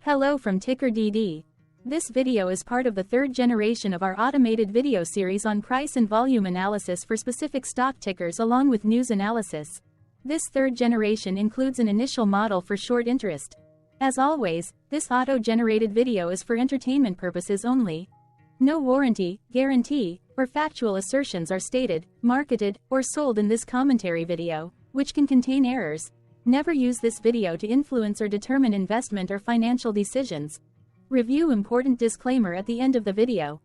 Hello from TickerDD. This video is part of the third generation of our automated video series on price and volume analysis for specific stock tickers along with news analysis. This third generation includes an initial model for short interest. As always, this auto-generated video is for entertainment purposes only. No warranty, guarantee, or factual assertions are stated, marketed, or sold in this commentary video, which can contain errors. Never use this video to influence or determine investment or financial decisions. Review important disclaimer at the end of the video.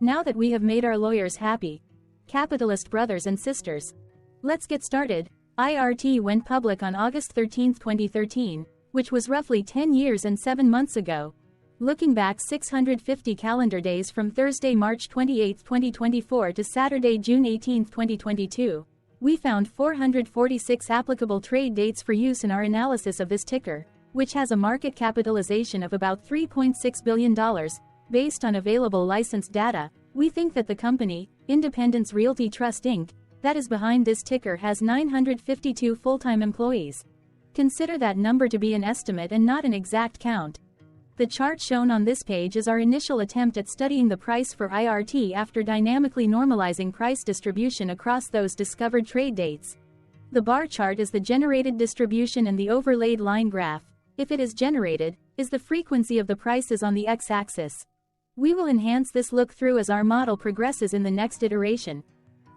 Now that we have made our lawyers happy, capitalist brothers and sisters, let's get started. IRT went public on August 13, 2013, which was roughly 10 years and 7 months ago. Looking back 650 calendar days from Thursday, March 28, 2024 to Saturday, June 18, 2022, we found 446 applicable trade dates for use in our analysis of this ticker, which has a market capitalization of about $3.6 billion. Based on available licensed data, we think that the company, Independence Realty Trust Inc., that is behind this ticker has 952 full-time employees. Consider that number to be an estimate and not an exact count. The chart shown on this page is our initial attempt at studying the price for IRT after dynamically normalizing price distribution across those discovered trade dates. The bar chart is the generated distribution and the overlaid line graph, if it is generated, is the frequency of the prices on the x-axis. We will enhance this look-through as our model progresses in the next iteration.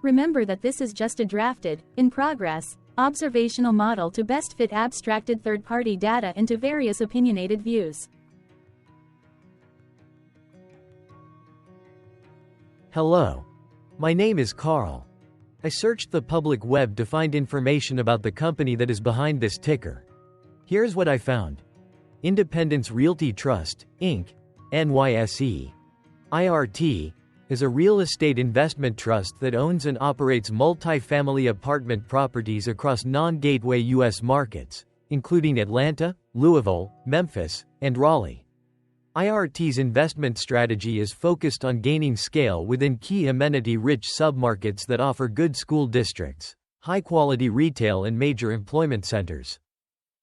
Remember that this is just a drafted, in progress, observational model to best fit abstracted third-party data into various opinionated views. Hello. My name is Carl. I searched the public web to find information about the company that is behind this ticker. Here's what I found. Independence Realty Trust, Inc., NYSE. IRT is a real estate investment trust that owns and operates multi-family apartment properties across non-gateway U.S. markets, including Atlanta, Louisville, Memphis, and Raleigh. IRT's investment strategy is focused on gaining scale within key amenity-rich submarkets that offer good school districts, high-quality retail and major employment centers.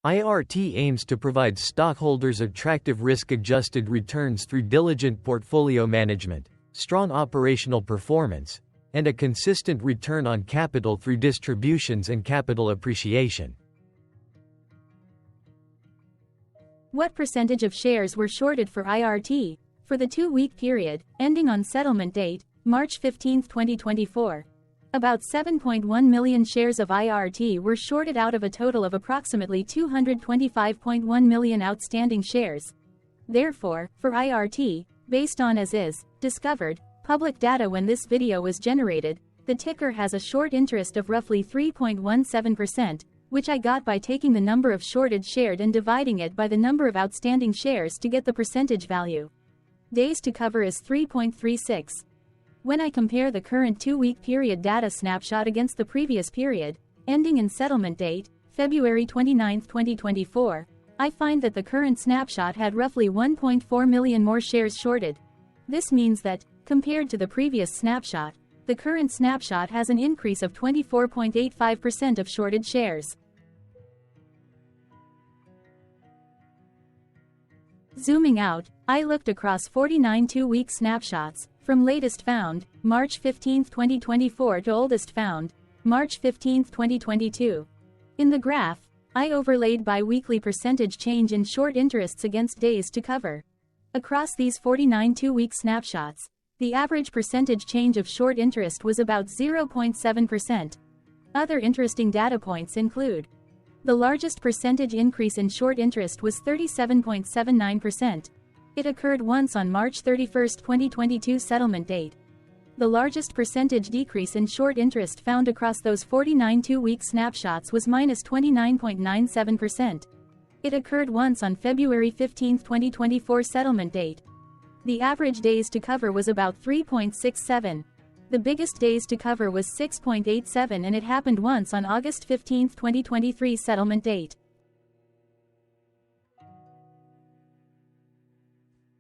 IRT aims to provide stockholders attractive risk-adjusted returns through diligent portfolio management, strong operational performance, and a consistent return on capital through distributions and capital appreciation. What percentage of shares were shorted for IRT for the 2-week period, ending on settlement date, March 15, 2024? About 7.1 million shares of IRT were shorted out of a total of approximately 225.1 million outstanding shares. Therefore, for IRT, based on as is, discovered, public data when this video was generated, the ticker has a short interest of roughly 3.17%, which I got by taking the number of shorted shared and dividing it by the number of outstanding shares to get the percentage value. Days to cover is 3.36. When I compare the current 2-week period data snapshot against the previous period, ending in settlement date, February 29, 2024, I find that the current snapshot had roughly 1.4 million more shares shorted. This means that, compared to the previous snapshot, the current snapshot has an increase of 24.85% of shorted shares. Zooming out, I looked across 49 2-week snapshots, from latest found, March 15, 2024 to oldest found, March 15, 2022. In the graph, I overlaid bi-weekly percentage change in short interests against days to cover. Across these 49 2-week snapshots, the average percentage change of short interest was about 0.7%. Other interesting data points include: the largest percentage increase in short interest was 37.79%. It occurred once on March 31, 2022 settlement date. The largest percentage decrease in short interest found across those 49 2-week snapshots was -29.97%. It occurred once on February 15, 2024 settlement date. The average days to cover was about 3.67. The biggest days to cover was 6.87 and it happened once on August 15, 2023 settlement date.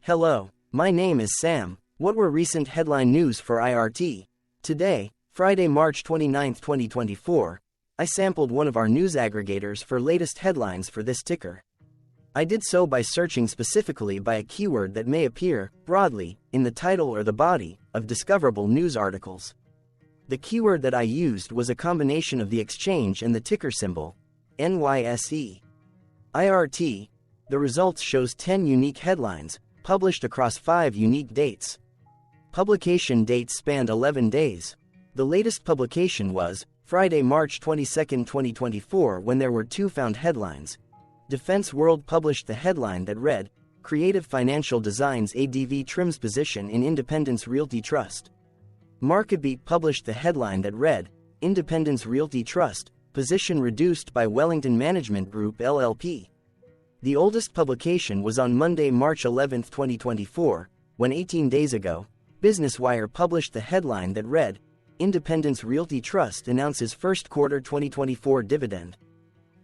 Hello, my name is Sam. What were recent headline news for IRT? Today, Friday, March 29, 2024, I sampled one of our news aggregators for latest headlines for this ticker. I did so by searching specifically by a keyword that may appear, broadly, in the title or the body of discoverable news articles. The keyword that I used was a combination of the exchange and the ticker symbol, NYSE. IRT. The results shows 10 unique headlines, published across 5 unique dates. Publication dates spanned 11 days. The latest publication was Friday, March 22, 2024, when there were 2 found headlines. Defense World published the headline that read, Creative Financial Designs ADV Trims Position in Independence Realty Trust. MarketBeat published the headline that read, Independence Realty Trust, Position Reduced by Wellington Management Group LLP. The oldest publication was on Monday, March 11, 2024, when 18 days ago, Business Wire published the headline that read, Independence Realty Trust announces first quarter 2024 dividend.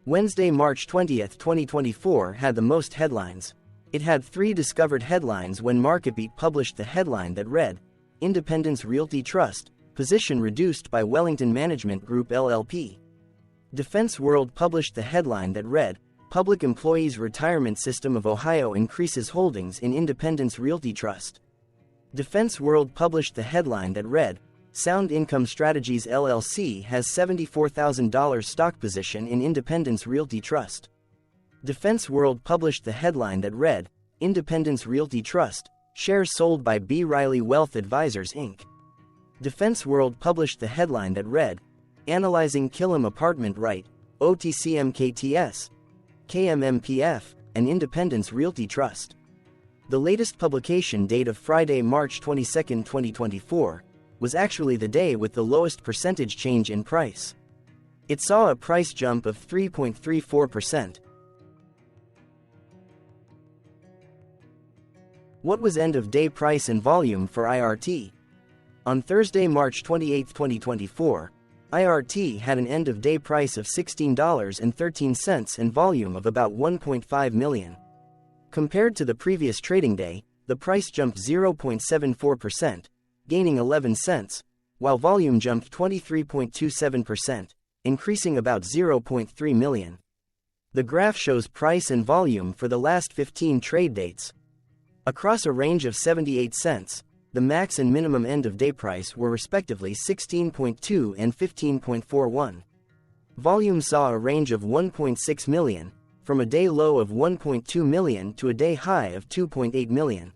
Wednesday, March 20, 2024 had the most headlines. It had 3 discovered headlines when MarketBeat published the headline that read, Independence Realty Trust, Position Reduced by Wellington Management Group LLP. Defense World published the headline that read, Public Employees Retirement System of Ohio increases holdings in Independence Realty Trust. Defense World published the headline that read, Sound Income Strategies LLC has $74,000 stock position in Independence Realty Trust. Defense World published the headline that read, Independence Realty Trust, shares sold by B. Riley Wealth Advisors Inc. Defense World published the headline that read, Analyzing Killam Apartment Right, OTCMKTS, KMMPF, and Independence Realty Trust. The latest publication date of Friday, March 22, 2024, was actually the day with the lowest percentage change in price. It saw a price jump of 3.34%. What was end-of-day price and volume for IRT? On Thursday, March 28, 2024, IRT had an end-of-day price of $16.13 and volume of about 1.5 million. Compared to the previous trading day, the price jumped 0.74%, gaining 11 cents, while volume jumped 23.27%, increasing about 0.3 million. The graph shows price and volume for the last 15 trade dates. Across a range of 78 cents, the max and minimum end-of-day price were respectively 16.2 and 15.41. Volume saw a range of 1.6 million, from a day low of 1.2 million to a day high of 2.8 million.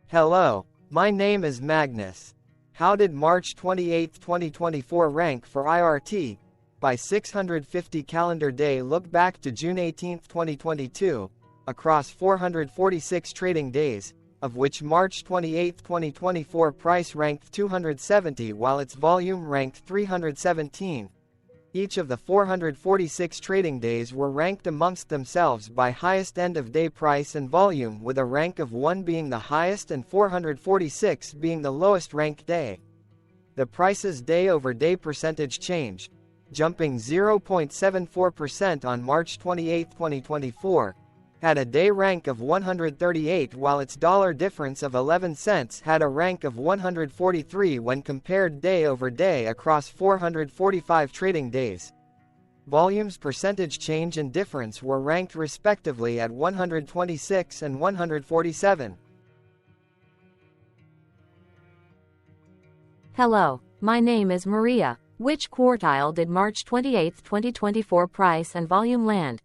Hello, my name is Magnus. How did March 28, 2024 rank for IRT? By 650 calendar day look back to June 18, 2022, across 446 trading days, of which March 28, 2024 price ranked 270 while its volume ranked 317. Each of the 446 trading days were ranked amongst themselves by highest end-of-day price and volume, with a rank of 1 being the highest and 446 being the lowest ranked day. The price's day-over-day percentage change, jumping 0.74% on March 28, 2024, had a day rank of 138 while its dollar difference of 11 cents had a rank of 143 when compared day over day across 445 trading days. Volume's percentage change and difference were ranked respectively at 126 and 147. Hello, my name is Maria. Which quartile did March 28, 2024 price and volume land?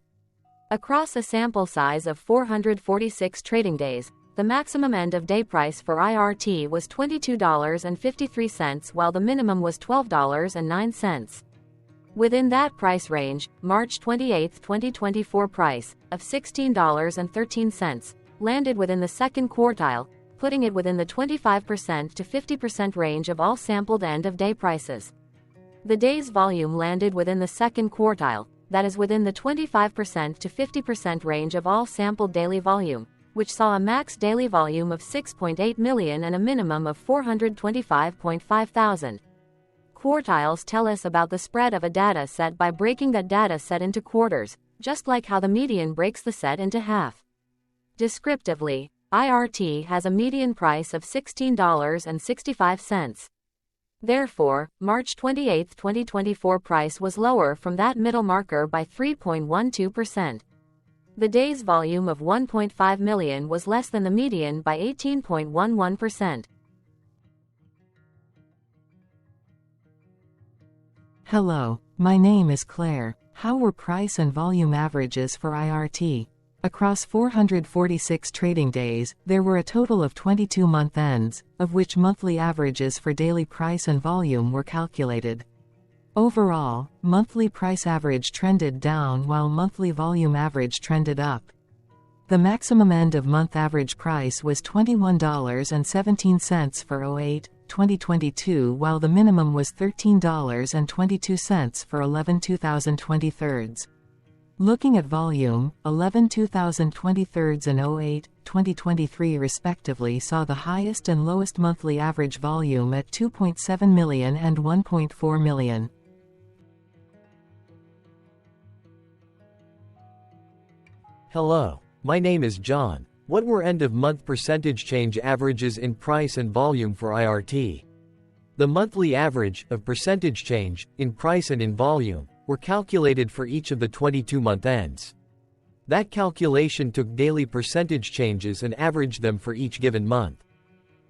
Across a sample size of 446 trading days, the maximum end-of-day price for IRT was $22.53 while the minimum was $12.09. Within that price range, March 28, 2024 price, of $16.13, landed within the second quartile, putting it within the 25% to 50% range of all sampled end-of-day prices. The day's volume landed within the second quartile, that is within the 25% to 50% range of all sampled daily volume, which saw a max daily volume of 6.8 million and a minimum of 425.5 thousand. Quartiles tell us about the spread of a data set by breaking that data set into quarters, just like how the median breaks the set into half. Descriptively, IRT has a median price of $16.65. Therefore, March 28, 2024 price was lower from that middle marker by 3.12%. The day's volume of 1.5 million was less than the median by 18.11%. Hello, my name is Claire. How were price and volume averages for IRT? Across 446 trading days, there were a total of 22 month ends, of which monthly averages for daily price and volume were calculated. Overall, monthly price average trended down while monthly volume average trended up. The maximum end of month average price was $21.17 for 08/2022, while the minimum was $13.22 for 11/2023. Looking at volume, 11/2023 and 08/2023 respectively saw the highest and lowest monthly average volume at 2.7 million and 1.4 million. Hello, my name is John. What were end-of-month percentage change averages in price and volume for IRT? The monthly average of percentage change in price and in volume were calculated for each of the 22-month ends. That calculation took daily percentage changes and averaged them for each given month.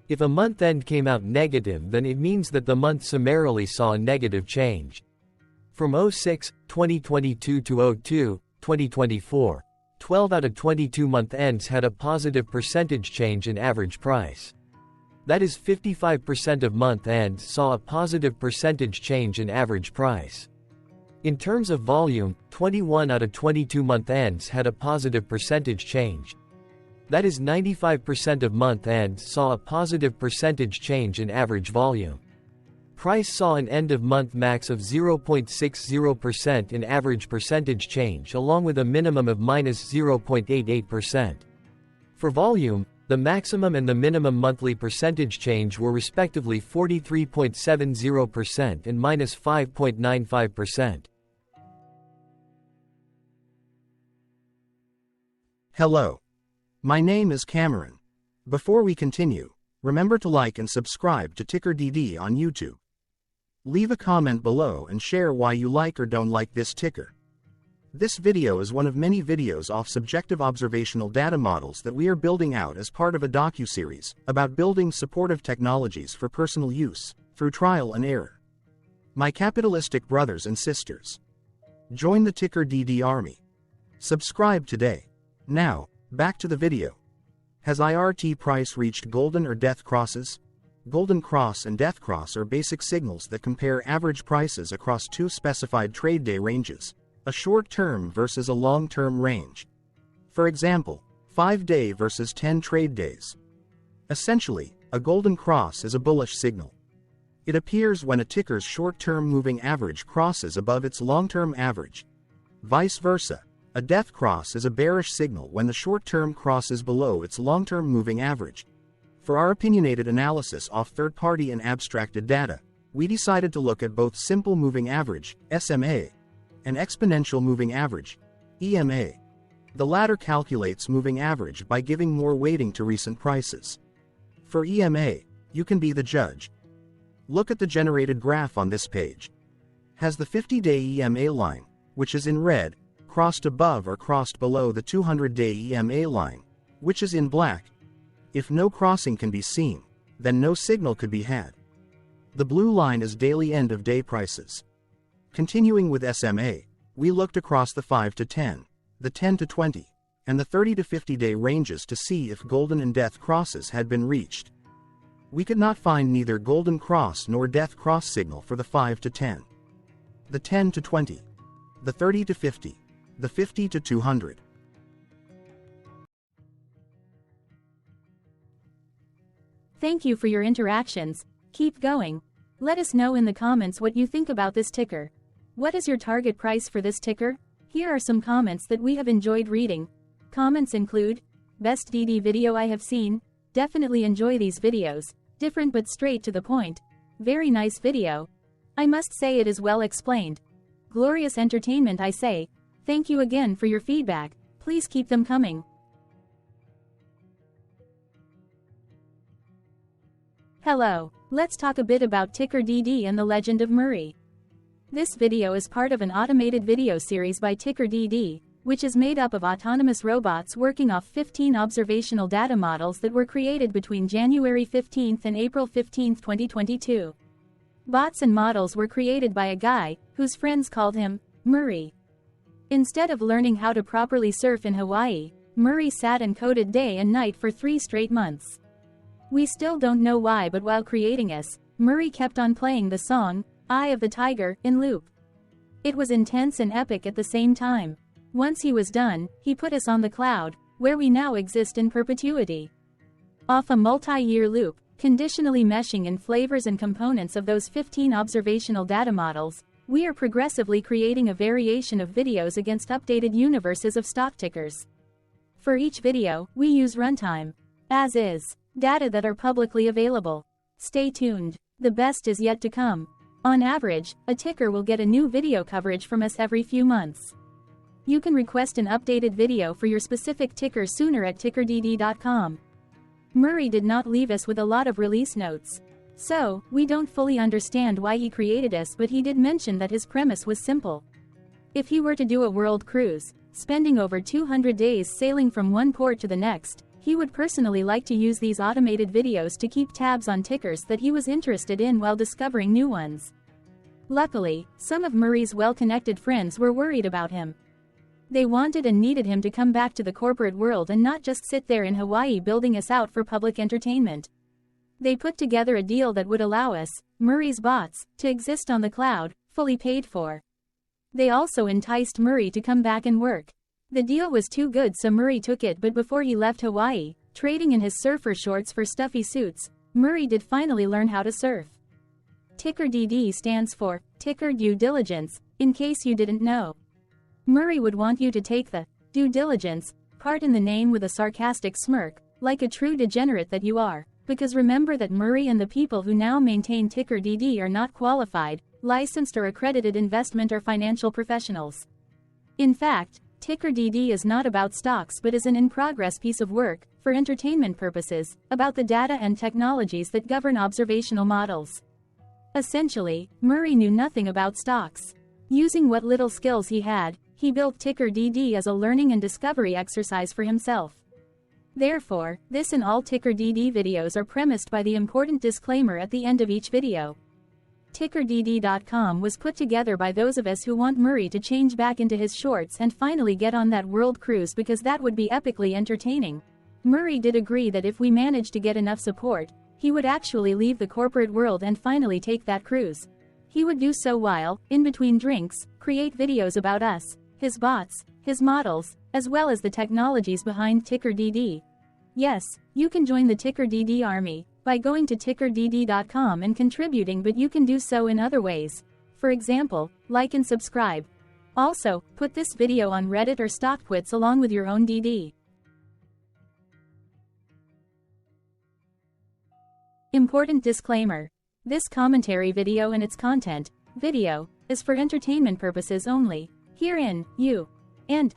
If a month end came out negative, then it means that the month summarily saw a negative change. From 06/2022 to 02/2024, 12 out of 22 month ends had a positive percentage change in average price. That is, 55% of month ends saw a positive percentage change in average price. In terms of volume, 21 out of 22 month ends had a positive percentage change. That is, 95% of month ends saw a positive percentage change in average volume. Price saw an end-of-month max of 0.60% in average percentage change, along with a minimum of -0.88%. For volume, the maximum and the minimum monthly percentage change were respectively 43.70% and -5.95%. Hello. My name is Cameron. Before we continue, remember to like and subscribe to TickerDD on YouTube. Leave a comment below and share why you like or don't like this ticker. This video is one of many videos off subjective observational data models that we are building out as part of a docu-series about building supportive technologies for personal use, through trial and error. My capitalistic brothers and sisters, join the TickerDD army. Subscribe today. Now, back to the video. Has IRT price reached golden or death crosses? Golden cross and death cross are basic signals that compare average prices across two specified trade day ranges, a short-term versus a long-term range. For example, 5-day versus 10 trade days. Essentially, a golden cross is a bullish signal. It appears when a ticker's short-term moving average crosses above its long-term average. Vice versa, a death cross is a bearish signal when the short-term crosses below its long-term moving average. For our opinionated analysis off third-party and abstracted data, we decided to look at both simple moving average, SMA, and exponential moving average, EMA. The latter calculates moving average by giving more weighting to recent prices. For EMA, you can be the judge. Look at the generated graph on this page. Has the 50-day EMA line, which is in red, crossed above or crossed below the 200-day EMA line, which is in black? If no crossing can be seen, then no signal could be had. The blue line is daily end-of-day prices. Continuing with SMA, we looked across the 5 to 10, the 10 to 20, and the 30 to 50-day ranges to see if golden and death crosses had been reached. We could not find neither golden cross nor death cross signal for the 5 to 10, the 10 to 20, the 30 to 50, the 50 to 200. Thank you for your interactions. Keep going. Let us know in the comments what you think about this ticker. What is your target price for this ticker? Here are some comments that we have enjoyed reading. Comments include, best DD video I have seen, definitely enjoy these videos, different but straight to the point. Very nice video. I must say it is well explained. Glorious entertainment I say. Thank you again for your feedback. Please keep them coming. Hello, let's talk a bit about TickerDD and the legend of Murray. This video is part of an automated video series by TickerDD, which is made up of autonomous robots working off 15 observational data models that were created between January 15 and April 15, 2022. Bots and models were created by a guy, whose friends called him Murray. Instead of learning how to properly surf in Hawaii, Murray sat and coded day and night for 3 straight months. We still don't know why, but while creating us, Murray kept on playing the song, Eye of the Tiger, in loop. It was intense and epic at the same time. Once he was done, he put us on the cloud, where we now exist in perpetuity. Off a multi-year loop, conditionally meshing in flavors and components of those 15 observational data models, we are progressively creating a variation of videos against updated universes of stock tickers. For each video, we use runtime, as is, data that are publicly available. Stay tuned. The best is yet to come. On average, a ticker will get a new video coverage from us every few months. You can request an updated video for your specific ticker sooner at TickerDD.com. Murray did not leave us with a lot of release notes. So, we don't fully understand why he created us, but he did mention that his premise was simple. If he were to do a world cruise, spending over 200 days sailing from one port to the next, he would personally like to use these automated videos to keep tabs on tickers that he was interested in while discovering new ones. Luckily, some of Murray's well-connected friends were worried about him. They wanted and needed him to come back to the corporate world and not just sit there in Hawaii building us out for public entertainment. They put together a deal that would allow us, Murray's bots, to exist on the cloud, fully paid for. They also enticed Murray to come back and work. The deal was too good, so Murray took it, but before he left Hawaii, trading in his surfer shorts for stuffy suits, Murray did finally learn how to surf. TickerDD stands for Ticker Due Diligence, in case you didn't know. Murray would want you to take the due diligence part in the name with a sarcastic smirk, like a true degenerate that you are, because remember that Murray and the people who now maintain TickerDD are not qualified, licensed or accredited investment or financial professionals. In fact, TickerDD is not about stocks but is an in-progress piece of work, for entertainment purposes, about the data and technologies that govern observational models. Essentially, Murray knew nothing about stocks. Using what little skills he had, he built TickerDD as a learning and discovery exercise for himself. Therefore, this and all TickerDD videos are premised by the important disclaimer at the end of each video. TickerDD.com was put together by those of us who want Murray to change back into his shorts and finally get on that world cruise, because that would be epically entertaining. Murray did agree that if we managed to get enough support, he would actually leave the corporate world and finally take that cruise. He would do so while, in between drinks, create videos about us, his bots, his models, as well as the technologies behind TickerDD. Yes, you can join the TickerDD army by going to TickerDD.com and contributing, but you can do so in other ways. For example, like and subscribe. Also, put this video on Reddit or StockTwits along with your own DD. Important disclaimer. This commentary video and its content, video, is for entertainment purposes only. Herein, you and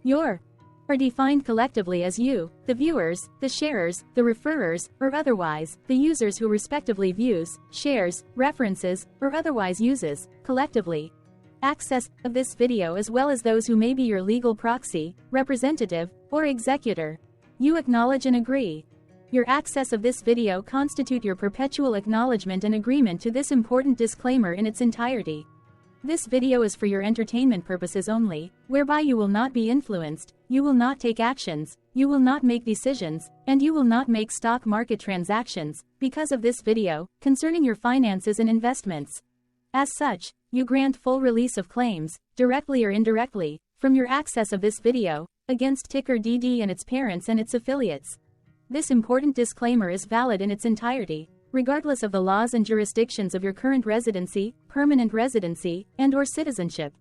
your are defined collectively as you, the viewers, the sharers, the referrers, or otherwise, the users who respectively views, shares, references, or otherwise uses, collectively, access of this video, as well as those who may be your legal proxy, representative, or executor. You acknowledge and agree. Your access of this video constitute your perpetual acknowledgement and agreement to this important disclaimer in its entirety. This video is for your entertainment purposes only, whereby you will not be influenced, you will not take actions, you will not make decisions, and you will not make stock market transactions, because of this video, concerning your finances and investments. As such, you grant full release of claims, directly or indirectly, from your access of this video, against TickerDD and its parents and its affiliates. This important disclaimer is valid in its entirety, regardless of the laws and jurisdictions of your current residency, permanent residency, and/or citizenship.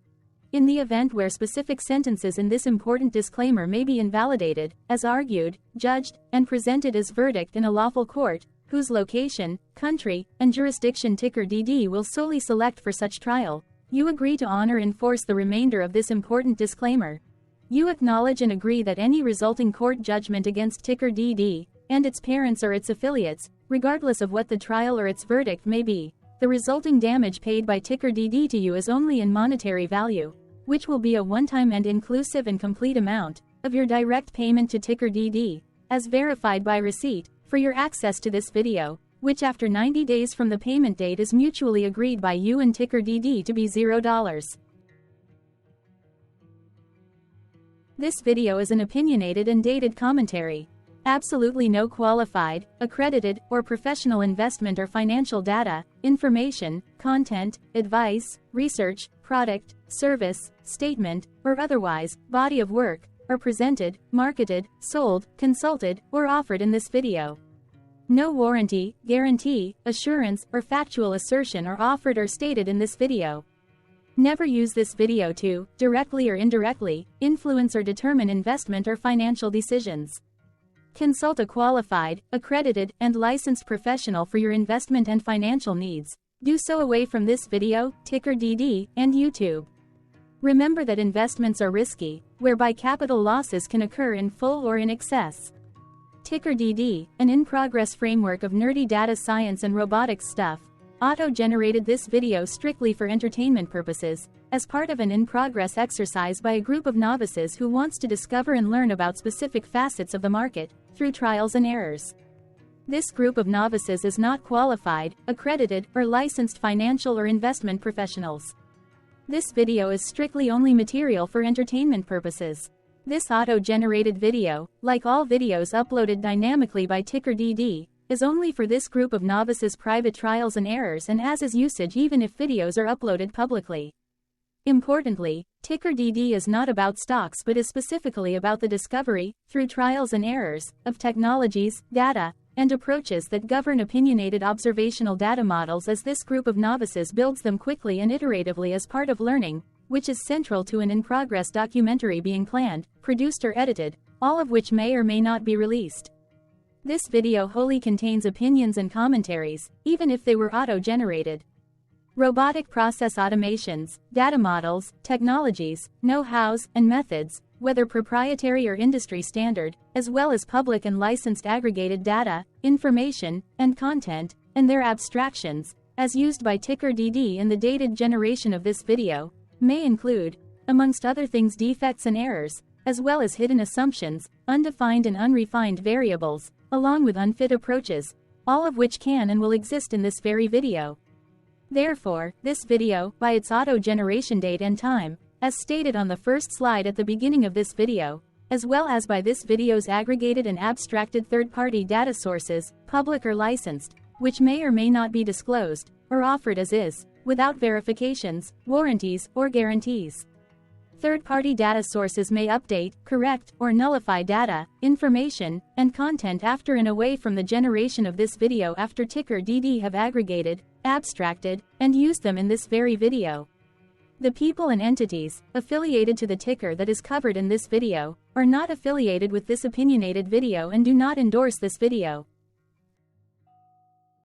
In the event where specific sentences in this important disclaimer may be invalidated, as argued, judged, and presented as verdict in a lawful court, whose location, country, and jurisdiction TickerDD will solely select for such trial, you agree to honor and enforce the remainder of this important disclaimer. You acknowledge and agree that any resulting court judgment against TickerDD, and its parents or its affiliates, Regardless of what the trial or its verdict may be, the resulting damage paid by TickerDD to you is only in monetary value, which will be a one-time and inclusive and complete amount of your direct payment to TickerDD, as verified by receipt, for your access to this video, which after 90 days from the payment date is mutually agreed by you and TickerDD to be $0. This video is an opinionated and dated commentary. Absolutely no qualified, accredited, or professional investment or financial data, information, content, advice, research, product, service, statement, or otherwise, body of work, are presented, marketed, sold, consulted, or offered in this video. No warranty, guarantee, assurance, or factual assertion are offered or stated in this video. Never use this video to, directly or indirectly, influence or determine investment or financial decisions. Consult a qualified, accredited, and licensed professional for your investment and financial needs. Do so away from this video, TickerDD, and YouTube. Remember that investments are risky, whereby capital losses can occur in full or in excess. TickerDD, an in-progress framework of nerdy data science and robotics stuff, auto-generated this video strictly for entertainment purposes, as part of an in-progress exercise by a group of novices who wants to discover and learn about specific facets of the market, through trials and errors. This group of novices is not qualified, accredited, or licensed financial or investment professionals. This video is strictly only material for entertainment purposes. This auto-generated video, like all videos uploaded dynamically by TickerDD, is only for this group of novices' private trials and errors and as is usage even if videos are uploaded publicly. Importantly, TickerDD is not about stocks but is specifically about the discovery, through trials and errors, of technologies, data, and approaches that govern opinionated observational data models as this group of novices builds them quickly and iteratively as part of learning, which is central to an in-progress documentary being planned, produced or edited, all of which may or may not be released. This video wholly contains opinions and commentaries, even if they were auto-generated. Robotic process automations, data models, technologies, know-hows, and methods, whether proprietary or industry standard, as well as public and licensed aggregated data, information, and content, and their abstractions, as used by TickerDD in the dated generation of this video, may include, amongst other things, defects and errors, as well as hidden assumptions, undefined and unrefined variables, along with unfit approaches, all of which can and will exist in this very video. Therefore, this video, by its auto-generation date and time, as stated on the first slide at the beginning of this video, as well as by this video's aggregated and abstracted third-party data sources, public or licensed, which may or may not be disclosed, or offered as is, without verifications, warranties, or guarantees. Third-party data sources may update, correct, or nullify data, information, and content after and away from the generation of this video after TickerDD have aggregated, abstracted, and used them in this very video. The people and entities, affiliated to the ticker that is covered in this video, are not affiliated with this opinionated video and do not endorse this video.